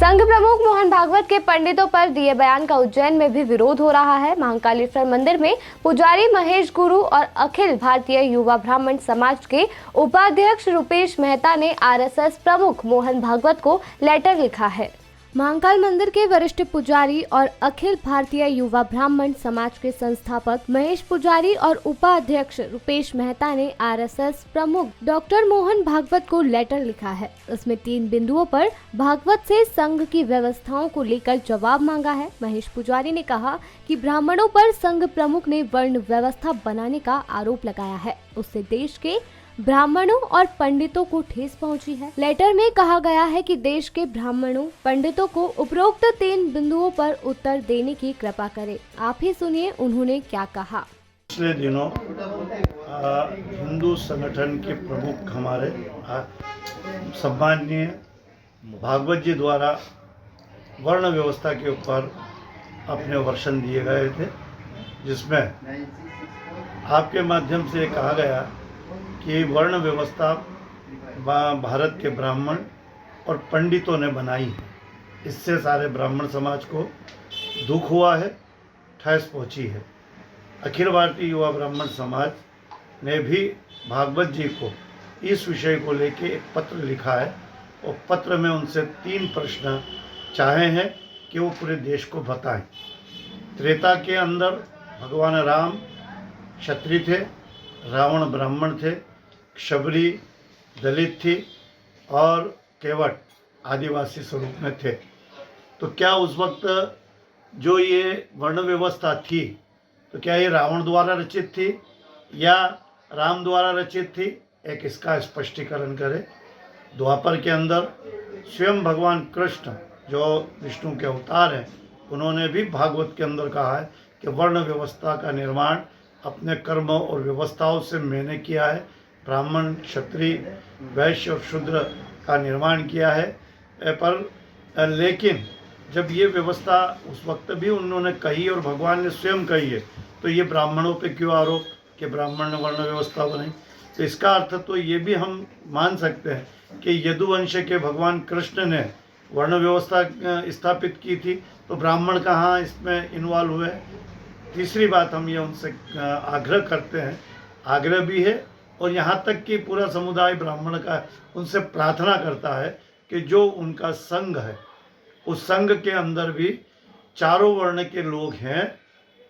संघ प्रमुख मोहन भागवत के पंडितों पर दिए बयान का उज्जैन में भी विरोध हो रहा है। महाकालेश्वर मंदिर में पुजारी महेश गुरु और अखिल भारतीय युवा ब्राह्मण समाज के उपाध्यक्ष रुपेश मेहता ने आरएसएस प्रमुख मोहन भागवत को लेटर लिखा है। महाकाल मंदिर के वरिष्ठ पुजारी और अखिल भारतीय युवा ब्राह्मण समाज के संस्थापक महेश पुजारी और उपाध्यक्ष रुपेश मेहता ने आरएसएस प्रमुख डॉक्टर मोहन भागवत को लेटर लिखा है। इसमें 3 बिंदुओं पर भागवत से संघ की व्यवस्थाओं को लेकर जवाब मांगा है। महेश पुजारी ने कहा कि ब्राह्मणों पर संघ प्रमुख ने वर्ण व्यवस्था बनाने का आरोप लगाया है। उससे देश के ब्राह्मणों और पंडितों को ठेस पहुंची है। लेटर में कहा गया है कि देश के ब्राह्मणों पंडितों को उपरोक्त 3 बिंदुओं पर उत्तर देने की कृपा करें। आप ही सुनिए उन्होंने क्या कहा। पिछले दिनों हिंदू संगठन के प्रमुख हमारे सम्माननीय भागवत जी द्वारा वर्ण व्यवस्था के ऊपर अपने वर्षन दिए गए थे, जिसमें आपके माध्यम से कहा गया कि वर्ण व्यवस्था भारत के ब्राह्मण और पंडितों ने बनाई है। इससे सारे ब्राह्मण समाज को दुख हुआ है, ठेस पहुंची है। अखिल भारतीय युवा ब्राह्मण समाज ने भी भागवत जी को इस विषय को लेकर एक पत्र लिखा है और पत्र में उनसे 3 प्रश्न चाहे हैं कि वो पूरे देश को बताएं। त्रेता के अंदर भगवान राम क्षत्रिय थे, रावण ब्राह्मण थे, शबरी दलित थी और केवट आदिवासी स्वरूप में थे। तो क्या उस वक्त जो ये वर्ण व्यवस्था थी, तो क्या ये रावण द्वारा रचित थी या राम द्वारा रचित थी? एक इसका स्पष्टीकरण करें। द्वापर के अंदर स्वयं भगवान कृष्ण जो विष्णु के अवतार हैं, उन्होंने भी भागवत के अंदर कहा है कि वर्ण व्यवस्था का निर्माण अपने कर्मों और व्यवस्थाओं से मैंने किया है। ब्राह्मण, क्षत्रिय, वैश्य और शूद्र का निर्माण किया है। पर लेकिन जब ये व्यवस्था उस वक्त भी उन्होंने कही और भगवान ने स्वयं कही है, तो ये ब्राह्मणों पे क्यों आरोप कि ब्राह्मण ने वर्ण व्यवस्था बनाई? तो इसका अर्थ तो ये भी हम मान सकते हैं कि यदुवंश के भगवान कृष्ण ने वर्ण व्यवस्था स्थापित की थी, तो ब्राह्मण कहाँ इसमें इन्वॉल्व हुए? तीसरी बात हम ये उनसे आग्रह करते हैं, आग्रह भी है और यहाँ तक कि पूरा समुदाय ब्राह्मण का उनसे प्रार्थना करता है कि जो उनका संघ है, उस संघ के अंदर भी चारों वर्ण के लोग हैं।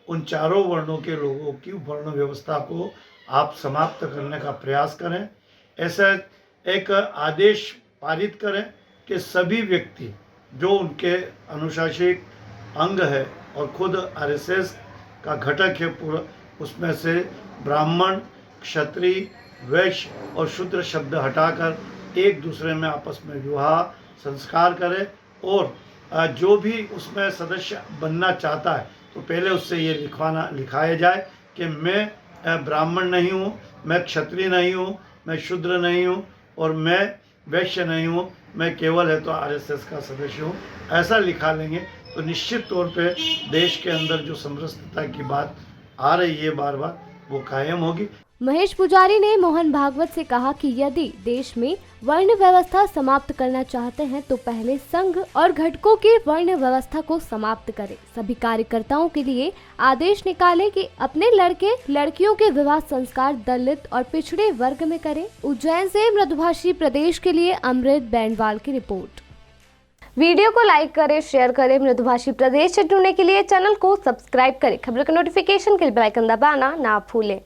उन चारों वर्णों के लोगों की वर्ण व्यवस्था को आप समाप्त करने का प्रयास करें। ऐसा एक आदेश पारित करें कि सभी व्यक्ति जो उनके अनुशासिक अंग है और खुद आरएसएस का घटक है पूरा, उसमें से ब्राह्मण, क्षत्रिय, वैश्य और शूद्र शब्द हटाकर एक दूसरे में आपस में विवाह संस्कार करें। और जो भी उसमें सदस्य बनना चाहता है, तो पहले उससे ये लिखाया जाए कि मैं ब्राह्मण नहीं हूँ, मैं क्षत्रिय नहीं हूँ, मैं शूद्र नहीं हूँ और मैं वैश्य नहीं हूँ, मैं केवल है तो आरएसएस का सदस्य हूँ। ऐसा लिखा लेंगे तो निश्चित तौर पे देश के अंदर जो समरसता की बात आ रही है बार बार, वो कायम होगी। महेश पुजारी ने मोहन भागवत से कहा कि यदि देश में वर्ण व्यवस्था समाप्त करना चाहते हैं तो पहले संघ और घटकों की वर्ण व्यवस्था को समाप्त करें। सभी कार्यकर्ताओं के लिए आदेश निकाले कि अपने लड़के लड़कियों के विवाह संस्कार दलित और पिछड़े वर्ग में करें। उज्जैन से मृदुभाषी प्रदेश के लिए अमृत बैंडवाल की रिपोर्ट। वीडियो को लाइक करें, शेयर करें। मृदुभाषी प्रदेश से जुड़ने के लिए चैनल को सब्सक्राइब करें। खबर का नोटिफिकेशन के लिए बेल आइकन दबाना ना भूलें।